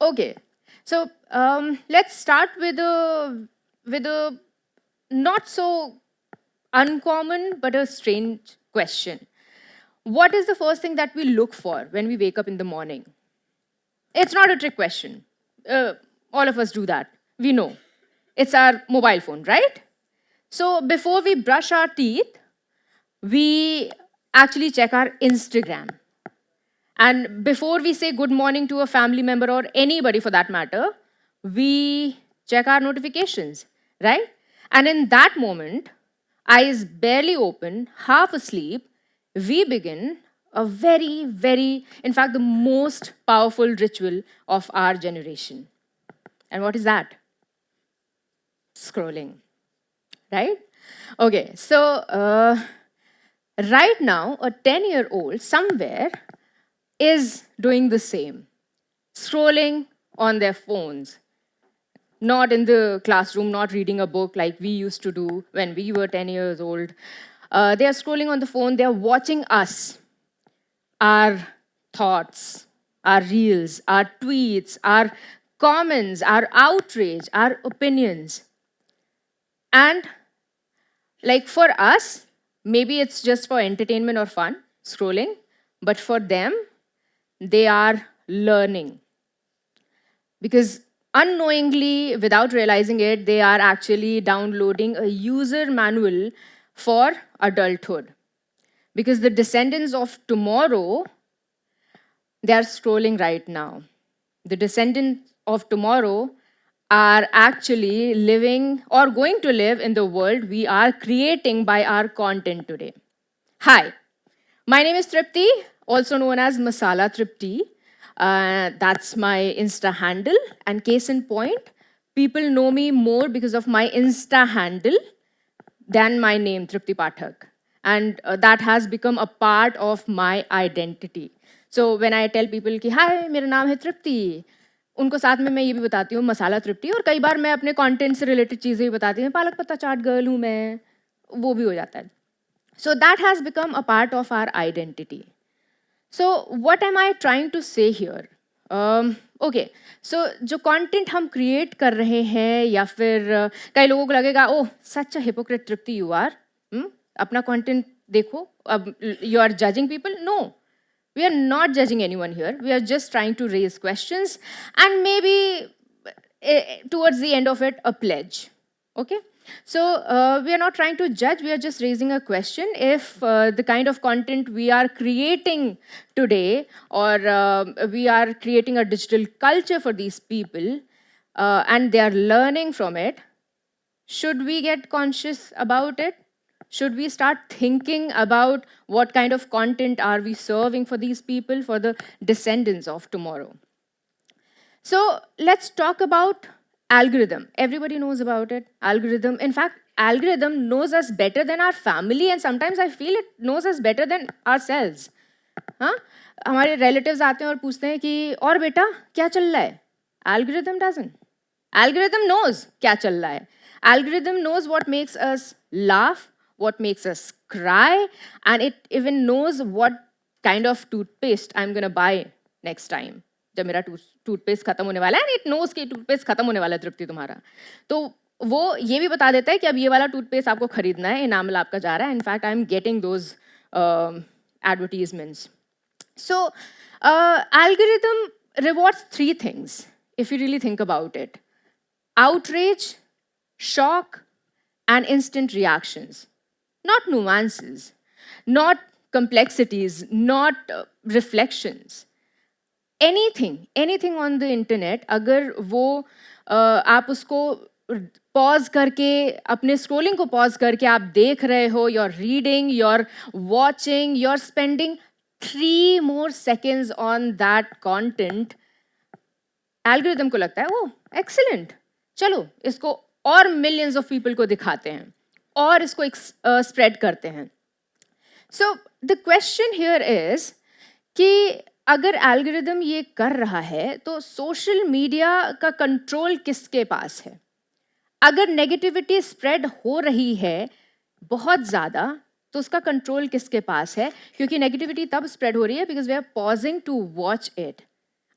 Okay, so let's start with a not so uncommon but a strange question. What is the first thing that we look for when we wake up in the morning? It's not a trick question. Uh, all of us do that. We know. It's our mobile phone, right? So before we brush our teeth, we actually check our Instagram. And before we say good morning to a family member or anybody for that matter, we check our notifications, right? And in that moment, eyes barely open, half asleep, we begin a very, very, in fact, the most powerful ritual of our generation. And what is that? Scrolling, right? Okay, so right now, a 10-year-old somewhere is doing the same, scrolling on their phones, not in the classroom, not reading a book like we used to do when we were 10 years old. They are scrolling on the phone, they are watching us, our thoughts, our reels, our tweets, our comments, our outrage, our opinions. And like for us, maybe it's just for entertainment or fun, scrolling, but for them, they are learning because unknowingly, without realizing it, they are actually downloading a user manual for adulthood. Because the descendants of tomorrow, they are scrolling right now. The descendants of tomorrow are actually living or going to live in the world we are creating by our content today. Hi, my name is Tripti, also known as Masala Tripti. That's my Insta handle. And case in point, people know me more because of my Insta handle than my name, Tripti Pathak. And that has become a part of my identity. So when I tell people कि हाय मेरा नाम है तृप्ति, उनको साथ में मैं ये भी बताती हूँ मसाला तृप्ति, और कई बार मैं अपने कंटेंट से रिलेटेड चीज़ें भी बताती हूँ, पालक पत्ता चाट गर्ल हूँ मैं, वो भी हो जाता है. So that has become a part of our identity. So what am I trying to say here? Okay, so जो कंटेंट हम क्रिएट कर रहे हैं या फिर कई लोगों को लगेगा oh such a hypocrite Tripti you are, अपना कंटेंट देखो, अब you are judging people. No, we are not judging anyone here. We are just trying to raise questions and maybe towards the end of it, a pledge. Okay? So we are not trying to judge, we are just raising a question if the kind of content we are creating today, or we are creating a digital culture for these people and they are learning from it, should we get conscious about it? Should we start thinking about what kind of content are we serving for these people, for the descendants of tomorrow? So let's talk about algorithm. Everybody knows about it. Algorithm. In fact, algorithm knows us better than our family, and sometimes I feel it knows us better than ourselves. हाँ, हमारे relatives आते हैं और पूछते हैं कि और बेटा क्या चल रहा है? Algorithm doesn't. Algorithm knows क्या चल रहा है. Algorithm knows what makes us laugh, what makes us cry, and it even knows what kind of toothpaste I'm gonna buy next time. जब मेरा टूथपेस्ट खत्म होने वाला है, एंड इट नोज कि टूथपेस्ट खत्म होने वाला है तृप्ति तुम्हारा, तो वो ये भी बता देता है कि अब ये वाला टूथपेस्ट आपको खरीदना है, इनाम आपका जा रहा है. In fact I am getting those advertisements. So, algorithm rewards three things if you really think about it: outrage, shock, and instant reactions. Not nuances, not complexities, not reflections. Anything on the internet, अगर वो आप उसको pause करके, अपने scrolling को pause करके आप देख रहे हो, you're reading, you're watching, you're spending 3 more seconds on that content, algorithm को लगता है ओ एक्सीलेंट, चलो इसको और मिलियंस ऑफ पीपल को दिखाते हैं और इसको स्प्रेड करते हैं. So the question here is कि अगर एल्गोरिदम ये कर रहा है तो सोशल मीडिया का कंट्रोल किसके पास है? अगर नेगेटिविटी स्प्रेड हो रही है बहुत ज़्यादा तो उसका कंट्रोल किसके पास है? क्योंकि नेगेटिविटी तब स्प्रेड हो रही है because we are pausing to watch it.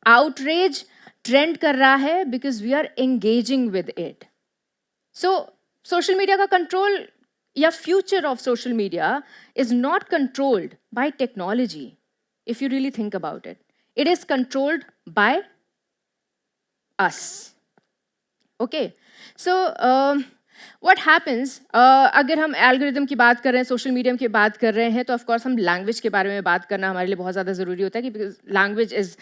Outrage trend कर रहा है because we are engaging with it. So social media का कंट्रोल या future of social media is not controlled by technology. If you really think about it, it is controlled by us. Okay, so what happens, अगर हम algorithm की बात कर रहे हैं, social media की बात कर रहे हैं, तो ऑफ कोर्स हम लैंग्वेज के बारे में बात करना हमारे लिए बहुत ज़्यादा ज़रूरी होता है, कि because language is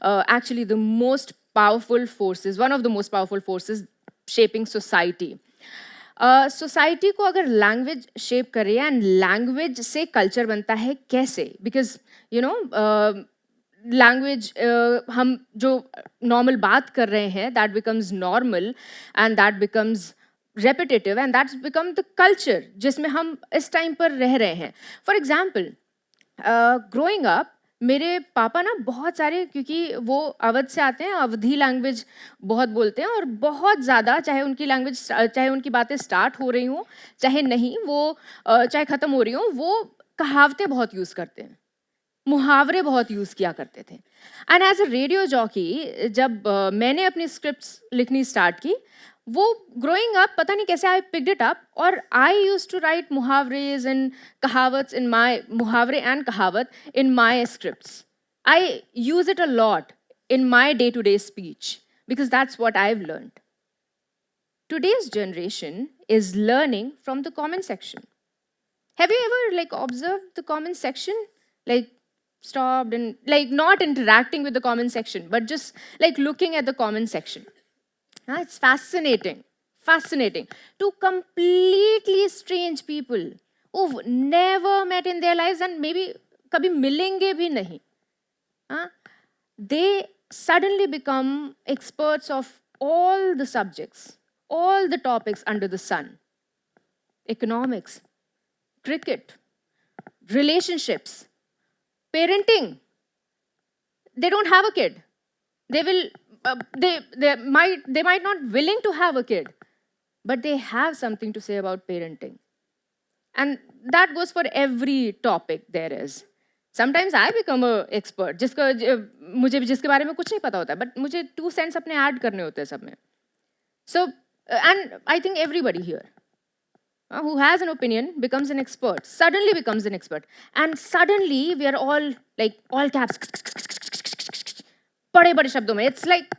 actually the most powerful forces, one of the most powerful forces shaping society. Society को अगर लैंग्वेज शेप करे, एंड लैंग्वेज से कल्चर बनता है कैसे, बिकॉज यू नो लैंग्वेज हम जो नॉर्मल बात कर रहे हैं, that becomes normal and that becomes repetitive and that's become the culture जिसमें हम इस टाइम पर रह रहे हैं. फॉर एग्जाम्पल, ग्रोइंग अप, मेरे पापा ना बहुत सारे, क्योंकि वो अवध से आते हैं, अवधी लैंग्वेज बहुत बोलते हैं, और बहुत ज़्यादा, चाहे उनकी लैंग्वेज, चाहे उनकी बातें स्टार्ट हो रही हों चाहे नहीं, वो चाहे ख़त्म हो रही हों, वो कहावतें बहुत यूज़ करते हैं, मुहावरे बहुत यूज़ किया करते थे. And as a radio jockey, जब मैंने अपनी स्क्रिप्ट्स लिखनी स्टार्ट की, वो ग्रोइंग अप पता नहीं कैसे आई पिक्ड इट अप, और आई यूज टू राइट मुहावरेज एंड कहावत इन माई, मुहावरे एंड कहावत in my scripts. I use it a lot in my day-to-day speech because that's what I've learned. Today's generation is learning from the comment section. Have you ever observed the comment section? Stopped and not interacting with the comment section, but just looking at the comment section. It's fascinating. Fascinating. Two completely strange people who've never met in their lives and maybe kabhi milenge bhi nahi. They suddenly become experts of all the subjects, all the topics under the sun. Economics, cricket, relationships, parenting. They don't have a kid. They will, they might not willing to have a kid, but they have something to say about parenting. And that goes for every topic there is. Sometimes I become a expert, मुझे जिसके बारे में कुछ नहीं पता होता है, but मुझे 2 cents अपने ऐड करने होते हैं सब में. So, and I think everybody here who has an opinion becomes an expert, suddenly becomes an expert. And suddenly we are all all caps, बड़े-बड़े शब्दों में. It's like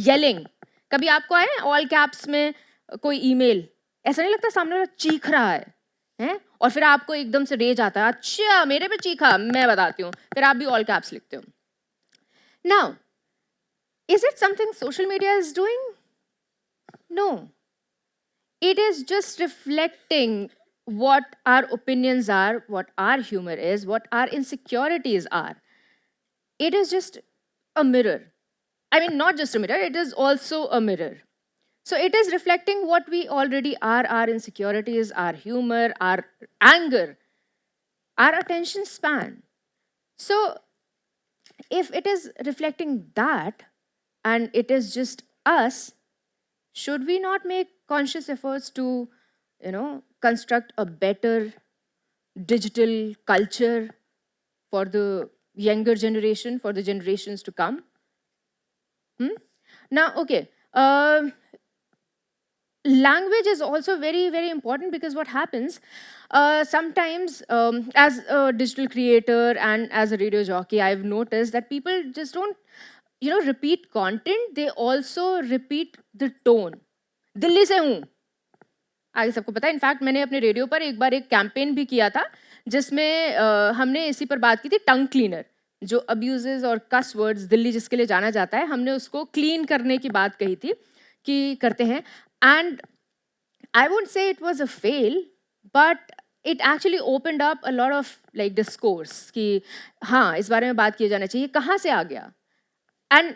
yelling. कभी आपको आए all caps में कोई ईमेल, ऐसा नहीं लगता सामने वाला चीख रहा है? और फिर आपको एकदम से रेज आता है, अच्छा मेरे पे चीखा, मैं बताती हूँ, फिर आप भी ऑल कैप्स लिखते हो. Now, is it something social media is doing? No, it is just reflecting what our opinions are, what our humor is, what our insecurities are. It is just a mirror. I mean, not just a mirror, it is also a mirror. So it is reflecting what we already are, our insecurities, our humor, our anger, our attention span. So if it is reflecting that, and it is just us, should we not make conscious efforts to, construct a better digital culture for the younger generation, for the generations to come? Now, okay. Language is also very, very important, because what happens sometimes, as a digital creator and as a radio jockey, I've noticed that people just don't, repeat content. They also repeat the tone. Delhi से हूँ, आगे सबको पता है. In fact मैंने अपने radio पर एक बार एक कैंपेन भी किया था, जिसमें हमने इसी पर बात की थी, टंग क्लीनर. जो अब्यूजेस और कस वर्ड्स दिल्ली जिसके लिए जाना जाता है, हमने उसको क्लीन करने की बात कही थी कि करते हैं. And I won't say it was a fail, but it actually opened up a lot of discourse कि हाँ, इस बारे में बात किया जाना चाहिए. कहाँ से आ गया? And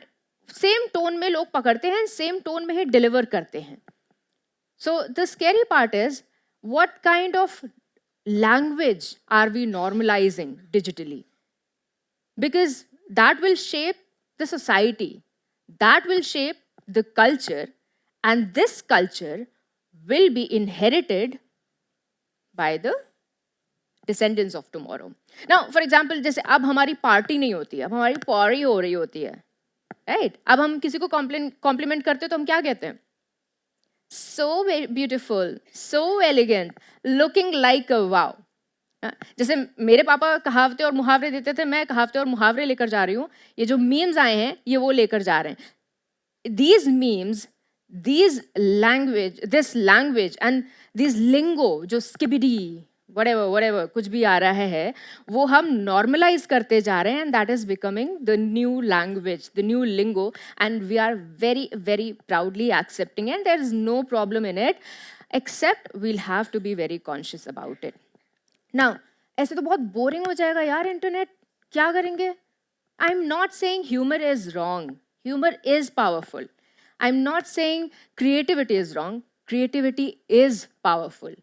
same tone में लोग पकड़ते हैं, same tone में ही deliver करते हैं. So the scary part is, what kind of language are we normalizing digitally? Because that will shape the society, that will shape the culture, and this culture will be inherited by the descendants of tomorrow. Now, for example, जैसे अब हमारी party नहीं होती है, अब हमारी पौड़ी हो रही होती है. राइट? अब हम किसी को कॉम्प्लीमेंट करते हैं तो हम क्या कहते हैं? So very beautiful, so elegant, looking like a wow. जैसे मेरे पापा कहावतें और मुहावरे देते थे, मैं कहावतें और मुहावरे लेकर जा रही हूँ. ये जो मीम्स आए हैं ये वो लेकर जा रहे हैं. These memes, this language and these lingo जो skibidi whatever कुछ भी आ रहा है वो हम normalize करते जा रहे हैं, and that is becoming the new language, the new lingo, and we are very proudly accepting it, and there is no problem in it, except we'll have to be very conscious about it. Now, ऐसे तो बहुत boring हो जाएगा यार internet, क्या करेंगे? I am not saying humour is wrong, humour is powerful. I am not saying creativity is wrong, creativity is powerful.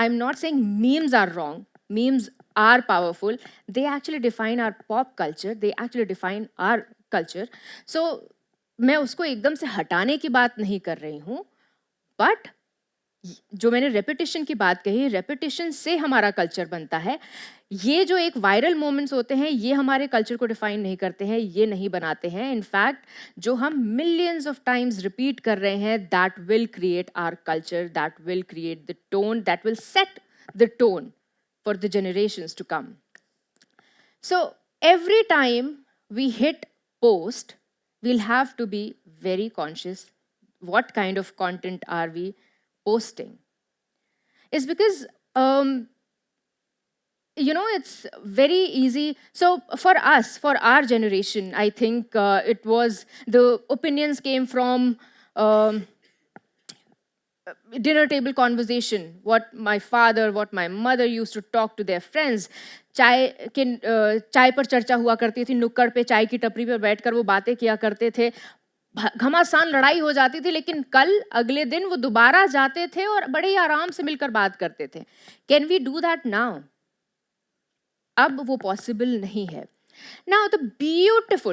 I'm not saying memes are wrong, memes are powerful. They actually define our pop culture, they actually define our culture. So मैं उसको एकदम से हटाने की बात नहीं कर रही हूँ, बट जो मैंने रेपिटेशन की बात कही, रेपिटेशन से हमारा कल्चर बनता है. ये जो एक वायरल मोमेंट्स होते हैं ये हमारे कल्चर को डिफाइन नहीं करते हैं, ये नहीं बनाते हैं. इनफैक्ट जो हम मिलियंस ऑफ टाइम्स रिपीट कर रहे हैं, that will create our culture, that will create the tone, that will set the tone for the generations to come. So every time we hit post, we'll have to be very conscious what kind of content are we posting. Is because it's very easy. So for us, for our generation, I think it was the opinions came from dinner table conversation, what my father, what my mother used to talk to their friends. चाय पर चर्चा हुआ करती थी, नुक्कड़ पे चाय की टपरी पर बैठकर वो बातें किया करते थे. घमासान लड़ाई हो जाती थी, लेकिन कल अगले दिन वो दोबारा जाते थे और बड़े ही आराम से मिलकर बात करते थे. Can we do that now? अब वो पॉसिबल नहीं है. Now, the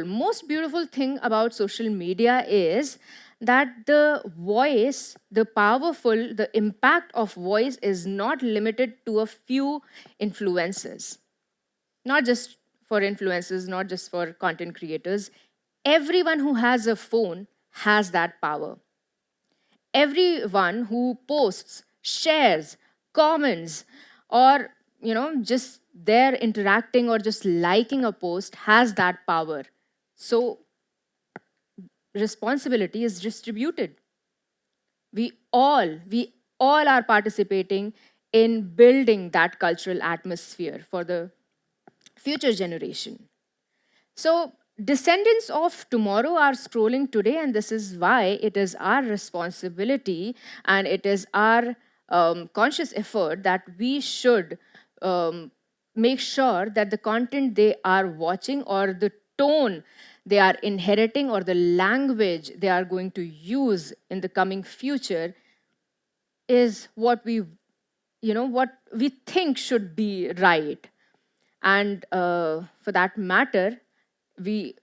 most beautiful thing about social media is that the voice, the impact of voice is not limited to a few influencers. Not just for influencers, not just for content creators. Everyone who has a phone has that power. Everyone who posts, shares, comments, or just they're interacting or just liking a post has that power. So responsibility is distributed. We all are participating in building that cultural atmosphere for the future generation. So descendants of tomorrow are scrolling today, and this is why it is our responsibility and it is our conscious effort that we should make sure that the content they are watching or the tone they are inheriting or the language they are going to use in the coming future is what we think should be right. And for that matter, we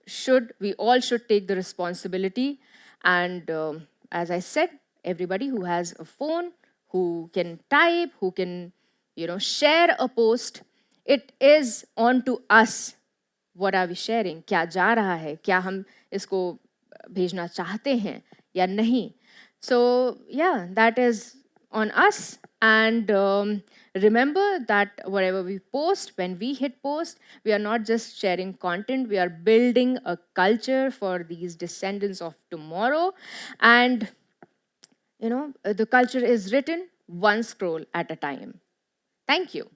all should take the responsibility. And as I said, everybody who has a phone, who can type, who can share a post, it is on to us. What are we sharing? क्या जा रहा है? क्या हम इसको भेजना चाहते हैं या नहीं? So yeah, that is on us. And remember that whatever we post, when we hit post, we are not just sharing content, we are building a culture for these descendants of tomorrow. And the culture is written one scroll at a time. Thank you.